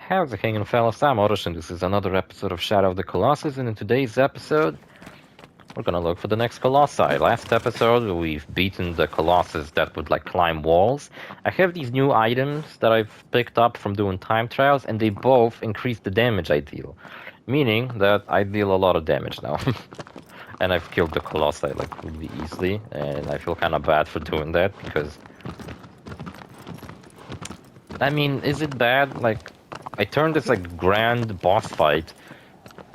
How's it hanging, fellas? I'm OrosZ, and this is another episode of Shadow of the Colossus, and in today's episode, we're gonna look for the next Colossi. Last episode, we've beaten the Colossus that would, like, climb walls. I have these new items that I've picked up from doing time trials, and they both increase the damage I deal. Meaning that I deal a lot of damage now. And I've killed the Colossi, like, really easily, and I feel kinda bad for doing that, because... I mean, is it bad? Like, I turned this, like, grand boss fight,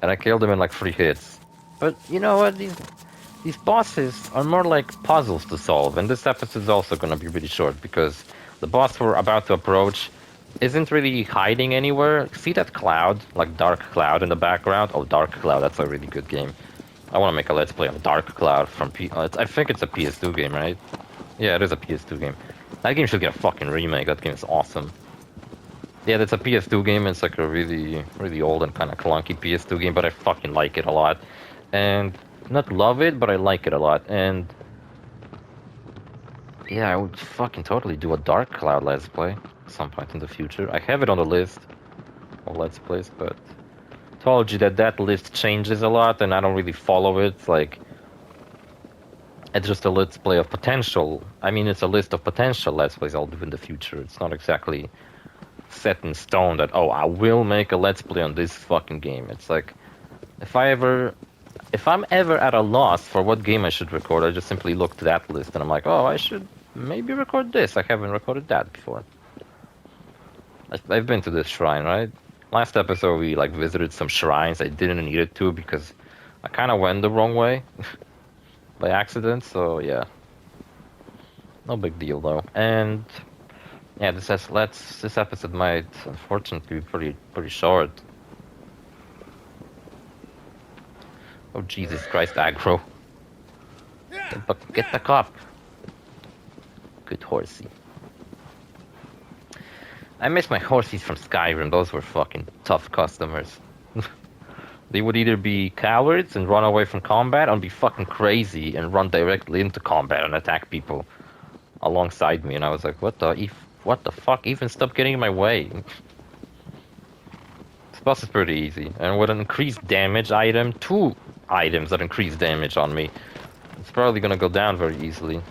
and I killed him in, like, 3 hits. But, you know what? These bosses are more like puzzles to solve, and this episode is also gonna be really short, because the boss we're about to approach isn't really hiding anywhere. See that cloud? Like, Dark Cloud in the background? Oh, Dark Cloud, that's a really good game. I wanna make a Let's Play on Dark Cloud from I think it's a PS2 game, right? Yeah, it is a PS2 game. That game should get a fucking remake. That game is awesome. Yeah, that's a PS2 game. It's like a really, really old and kind of clunky PS2 game, but I fucking like it a lot. And not love it, but I like it a lot. And yeah, I would fucking totally do a Dark Cloud Let's Play at some point in the future. I have it on the list of Let's Plays, but told you that that list changes a lot, and I don't really follow it. Like, it's just a Let's Play of potential. I mean, it's a list of potential Let's Plays I'll do in the future. It's not exactly set in stone that, oh, I will make a Let's Play on this fucking game. It's like, if I'm ever at a loss for what game I should record, I just simply look to that list and I'm like, oh, I should maybe record this. I haven't recorded that before. I've been to this shrine, right? Last episode we, like, visited some shrines I didn't need it to because I kind of went the wrong way. By accident, so yeah. No big deal though. And yeah, this episode might unfortunately be pretty short. Oh Jesus Christ, aggro. Get back up. Good horsey. I miss my horsies from Skyrim. Those were fucking tough customers. They would either be cowards and run away from combat, or be fucking crazy and run directly into combat and attack people alongside me. And I was like, what the fuck? Even stop getting in my way. This boss is pretty easy. And with an increased damage item, 2 items that increase damage on me, it's probably gonna go down very easily.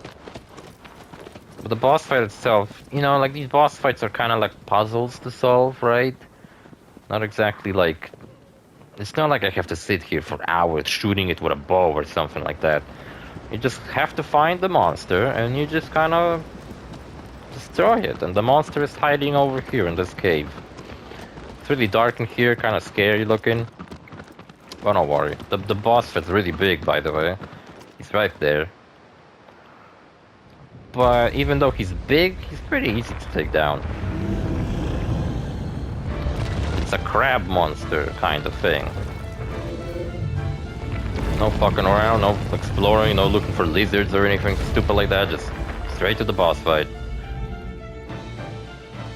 But the boss fight itself, you know, like, these boss fights are kind of like puzzles to solve, right? Not exactly like... It's not like I have to sit here for hours shooting it with a bow or something like that. You just have to find the monster and you just kind of destroy it. And the monster is hiding over here in this cave. It's really dark in here, kind of scary looking. But don't worry. The boss is really big, by the way. He's right there. But even though he's big, he's pretty easy to take down. It's a crab monster kind of thing. No fucking around, no exploring, no looking for lizards or anything stupid like that, just straight to the boss fight.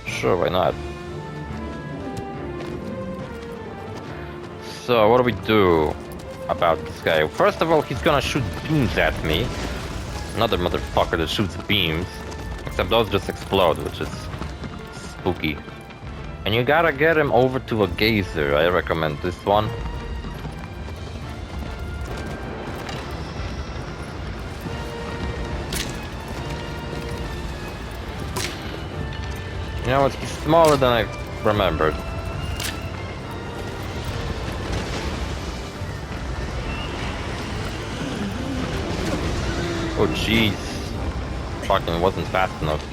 Sure, why not? So, what do we do about this guy? First of all, he's gonna shoot beams at me. Another motherfucker that shoots beams. Except those just explode, which is spooky. And you gotta get him over to a geyser. I recommend this one. You know what? He's smaller than I remembered. Oh jeez. Fucking wasn't fast enough.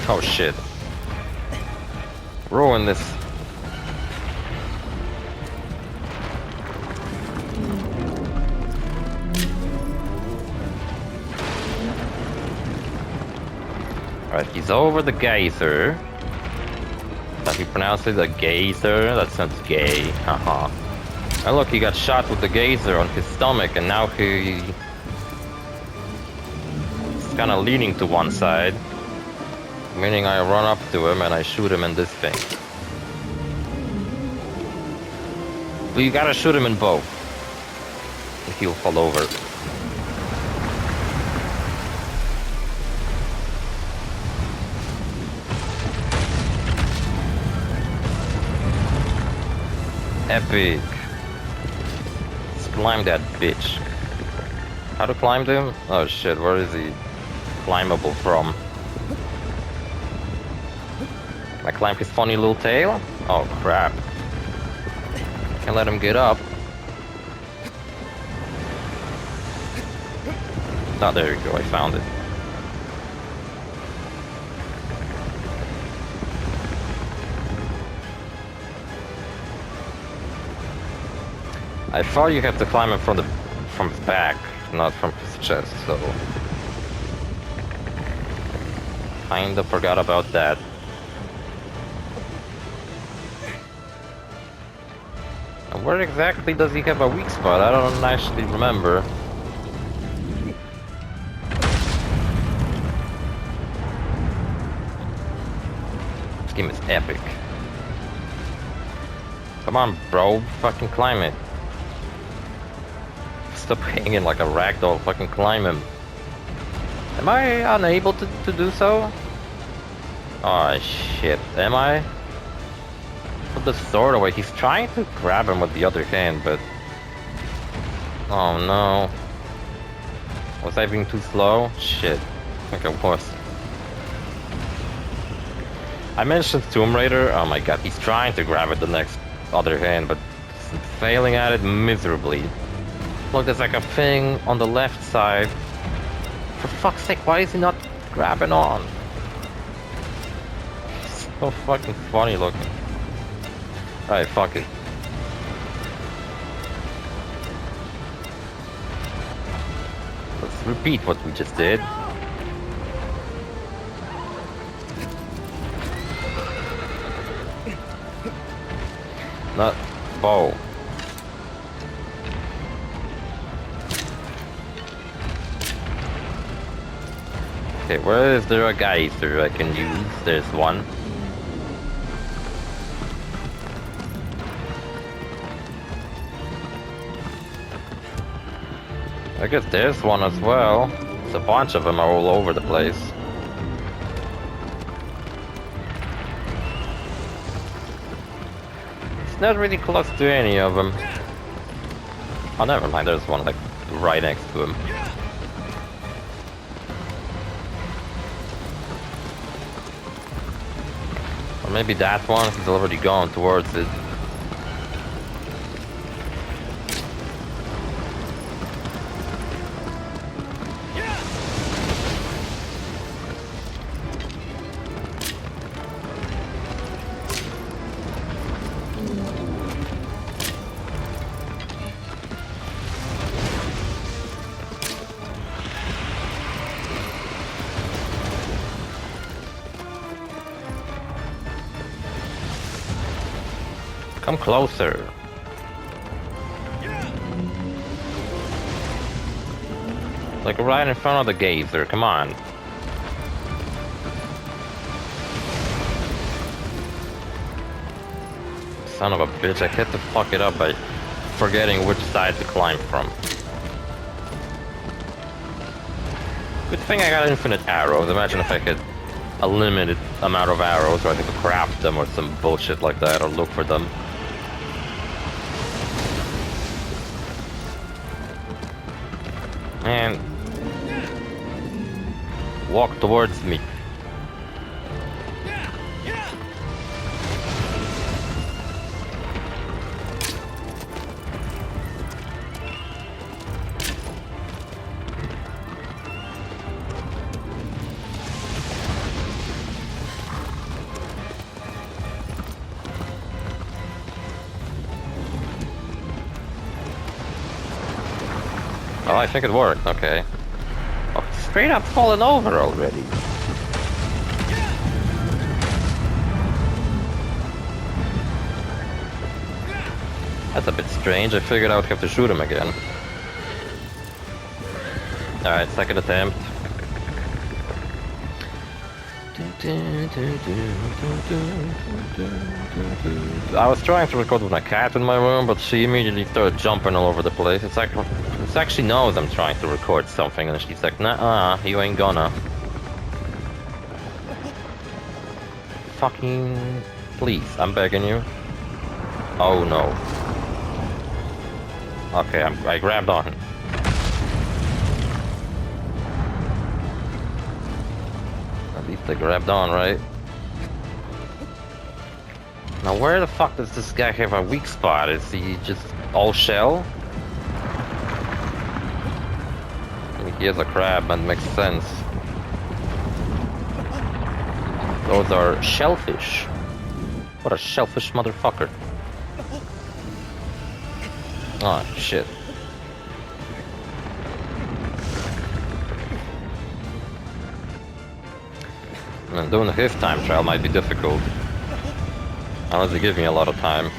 Oh shit. Ruin this. Alright, he's over the geyser. How do you pronounce it? A geyser? That sounds gay. Haha. And look, he got shot with the geyser on his stomach and now he's kinda leaning to one side. Meaning I run up to him and I shoot him in this thing. But you gotta shoot him in both. He'll fall over. epic. Let's climb that bitch. How to climb them? Oh shit, where is he climbable from? Can I climb his funny little tail? Oh crap. Can't let him get up. Oh, there you go, I found it. I thought you had to climb him from his back, not from his chest, so kinda forgot about that. And where exactly does he have a weak spot? I don't actually remember. This game is epic. Come on, bro, fucking climb it. Stop hanging like a ragdoll, fucking climb him. Am I unable to do so? Oh shit, am I? Put the sword away. He's trying to grab him with the other hand, but... Oh no. Was I being too slow? Shit. I think I was. I mentioned Tomb Raider. Oh my god, he's trying to grab it the next other hand, but failing at it miserably. Look, there's like a thing on the left side. For fuck's sake, why is he not grabbing on? So fucking funny looking. Alright, fuck it. Let's repeat what we just did. Not bow. Okay, where is there a geyser I can use? There's one. I guess there's one as well. There's a bunch of them are all over the place. It's not really close to any of them. Oh, never mind, there's one like right next to him. Or maybe that one, he's already gone towards it. Come closer. Like right in front of the geyser, come on. Son of a bitch, I had to fuck it up by forgetting which side to climb from. Good thing I got infinite arrows. Imagine if I had a limited amount of arrows, or I could craft them or some bullshit like that, or look for them. And walk towards me. Oh, I think it worked, okay. Oh, straight up fallen over already. That's a bit strange, I figured I would have to shoot him again. Alright, second attempt. I was trying to record with my cat in my room, but she immediately started jumping all over the place. It's like, it actually knows I'm trying to record something, and she's like, nah, you ain't gonna. Fucking please, I'm begging you. Oh no. Okay, I grabbed on. At least I grabbed on, right? Now where the fuck does this guy have a weak spot? Is he just all shell? I mean, he has a crab and makes sense. Those are shellfish. What a shellfish motherfucker. Oh shit. And doing his time trial might be difficult. Unless they give me a lot of time.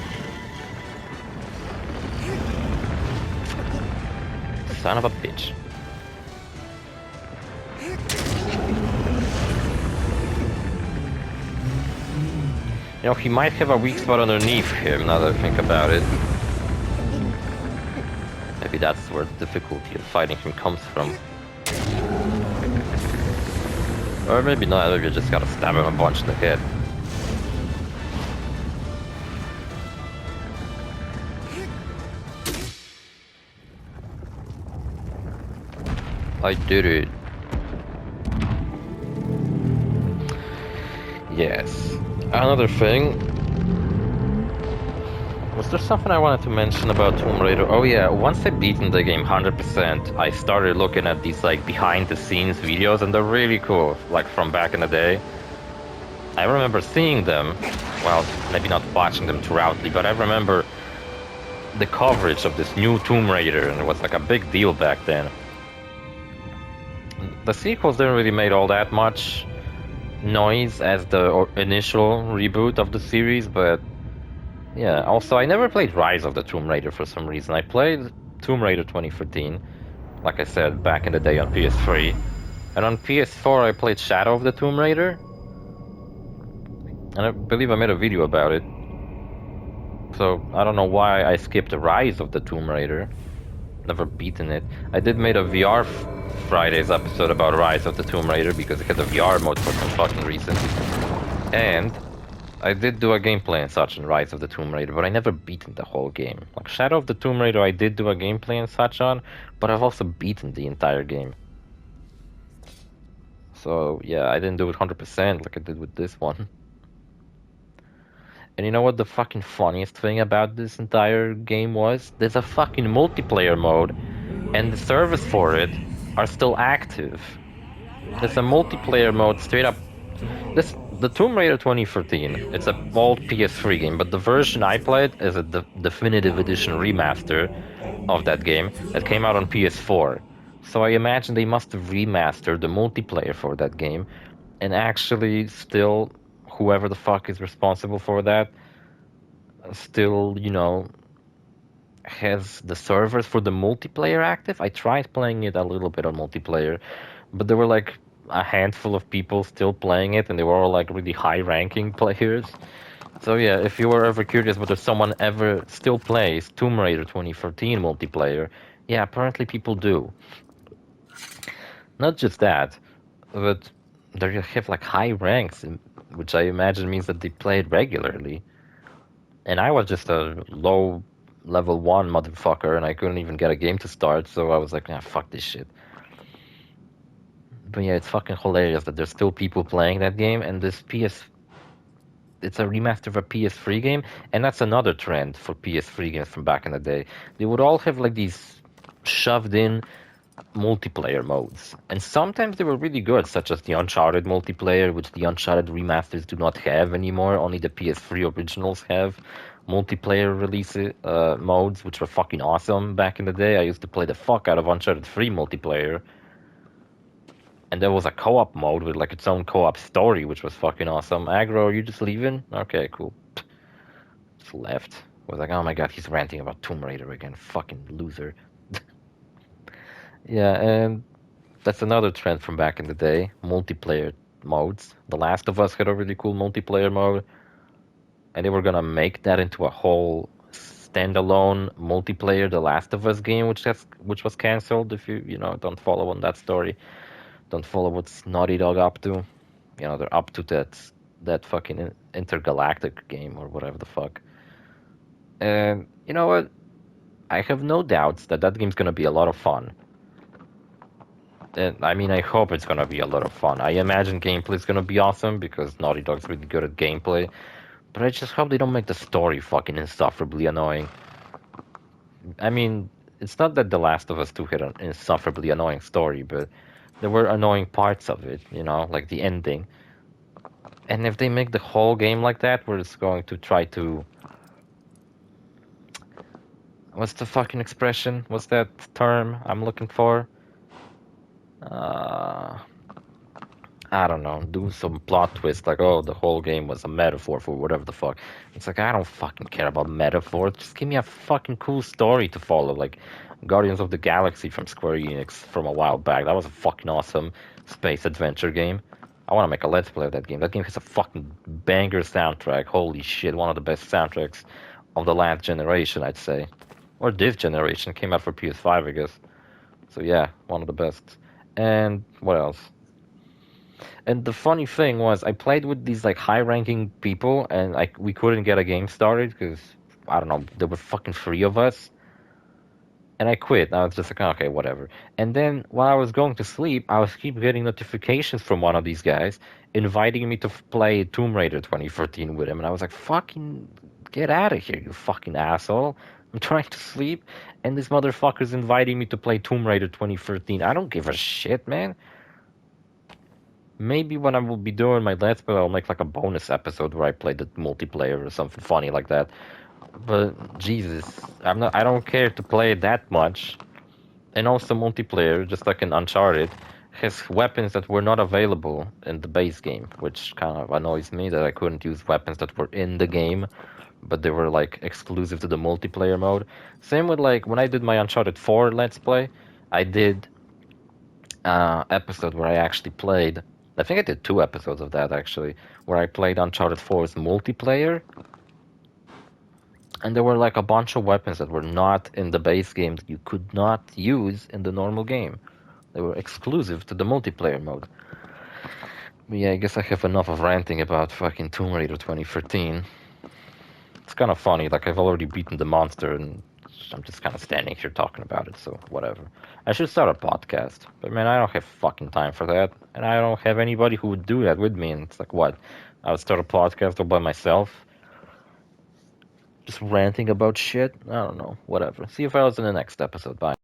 Son of a bitch. You know, he might have a weak spot underneath him, now that I think about it. Maybe that's where the difficulty of fighting him comes from. Or maybe not, maybe you just gotta stab him a bunch in the head. I did it. Yes. Another thing. Was there something I wanted to mention about Tomb Raider? Oh yeah, once I beaten the game 100%, I started looking at these like behind the scenes videos and they're really cool, like from back in the day. I remember seeing them, well, maybe not watching them throughoutly, but I remember the coverage of this new Tomb Raider and it was like a big deal back then. The sequels didn't really make all that much noise as the initial reboot of the series, but yeah, also I never played Rise of the Tomb Raider for some reason. I played Tomb Raider 2013, like I said, back in the day on PS3. And on PS4 I played Shadow of the Tomb Raider. And I believe I made a video about it. So I don't know why I skipped Rise of the Tomb Raider. Never beaten it. I did make a VR Fridays episode about Rise of the Tomb Raider because it had a VR mode for some fucking reason. And I did do a gameplay and such in Rise of the Tomb Raider, but I never beaten the whole game. Like Shadow of the Tomb Raider I did do a gameplay and such on, but I've also beaten the entire game. So yeah, I didn't do it 100% like I did with this one. And you know what the fucking funniest thing about this entire game was? There's a fucking multiplayer mode, and the servers for it are still active. There's a multiplayer mode straight up. The Tomb Raider 2013, it's an old PS3 game, but the version I played is a definitive edition remaster of that game that came out on PS4. So I imagine they must have remastered the multiplayer for that game, and actually still, whoever the fuck is responsible for that, still, you know, has the servers for the multiplayer active. I tried playing it a little bit on multiplayer, but there were like a handful of people still playing it, and they were all like really high-ranking players. So yeah, if you were ever curious whether someone ever still plays Tomb Raider 2014 multiplayer, yeah, apparently people do. Not just that, but they have like high ranks, which I imagine means that they play it regularly. And I was just a low level 1 motherfucker, and I couldn't even get a game to start, so I was like, nah, fuck this shit. But yeah, it's fucking hilarious that there's still people playing that game, and this it's a remaster of a PS3 game, and that's another trend for PS3 games from back in the day. They would all have like these shoved in multiplayer modes, and sometimes they were really good, such as the Uncharted multiplayer, which the Uncharted remasters do not have anymore. Only the PS3 originals have multiplayer release modes, which were fucking awesome back in the day. I used to play the fuck out of Uncharted 3 multiplayer. And there was a co-op mode with like its own co-op story, which was fucking awesome. Aggro, are you just leaving? Okay, cool. Just left. I was like, oh my god, he's ranting about Tomb Raider again. Fucking loser. Yeah, and that's another trend from back in the day. Multiplayer modes. The Last of Us had a really cool multiplayer mode. And they were gonna make that into a whole standalone multiplayer The Last of Us game, which was cancelled. If you know, don't follow on that story. Don't follow what's Naughty Dog up to. You know, they're up to that fucking intergalactic game or whatever the fuck. And you know what? I have no doubts that that game's gonna be a lot of fun. And I mean, I hope it's gonna be a lot of fun. I imagine gameplay's gonna be awesome because Naughty Dog's really good at gameplay. But I just hope they don't make the story fucking insufferably annoying. I mean, it's not that The Last of Us 2 had an insufferably annoying story, but there were annoying parts of it, you know, like the ending. And if they make the whole game like that, where it's going to try to... What's the fucking expression? What's that term I'm looking for? Uh, I don't know, do some plot twist like, oh, the whole game was a metaphor for whatever the fuck. It's like, I don't fucking care about metaphors. Just give me a fucking cool story to follow, like Guardians of the Galaxy from Square Enix from a while back. That was a fucking awesome space adventure game. I want to make a Let's Play of that game. That game has a fucking banger soundtrack. Holy shit, one of the best soundtracks of the last generation, I'd say. Or this generation. It came out for PS5, I guess. So yeah, one of the best. And what else? And the funny thing was, I played with these like high-ranking people, and like we couldn't get a game started because I don't know, there were fucking three of us, and I quit. I was just like, okay, whatever. And then while I was going to sleep, I was keep getting notifications from one of these guys inviting me to play Tomb Raider 2013 with him, and I was like, fucking get out of here, you fucking asshole! I'm trying to sleep, and this motherfucker's inviting me to play Tomb Raider 2013. I don't give a shit, man. Maybe when I will be doing my Let's Play, I'll make like a bonus episode where I play the multiplayer or something funny like that. But Jesus, I don't care to play it that much. And also multiplayer, just like in Uncharted, has weapons that were not available in the base game, which kind of annoys me that I couldn't use weapons that were in the game, but they were like exclusive to the multiplayer mode. Same with like when I did my Uncharted 4 Let's Play, I did episode where I actually played. I think I did 2 episodes of that actually, where I played Uncharted 4's multiplayer. And there were like a bunch of weapons that were not in the base game that you could not use in the normal game. They were exclusive to the multiplayer mode. But yeah, I guess I have enough of ranting about fucking Tomb Raider 2013. It's kind of funny, like I've already beaten the monster and I'm just kind of standing here talking about it, so whatever. I should start a podcast, but man, I don't have fucking time for that, and I don't have anybody who would do that with me, and it's like, what? I would start a podcast all by myself? Just ranting about shit? I don't know, whatever. See you fellas in the next episode, bye.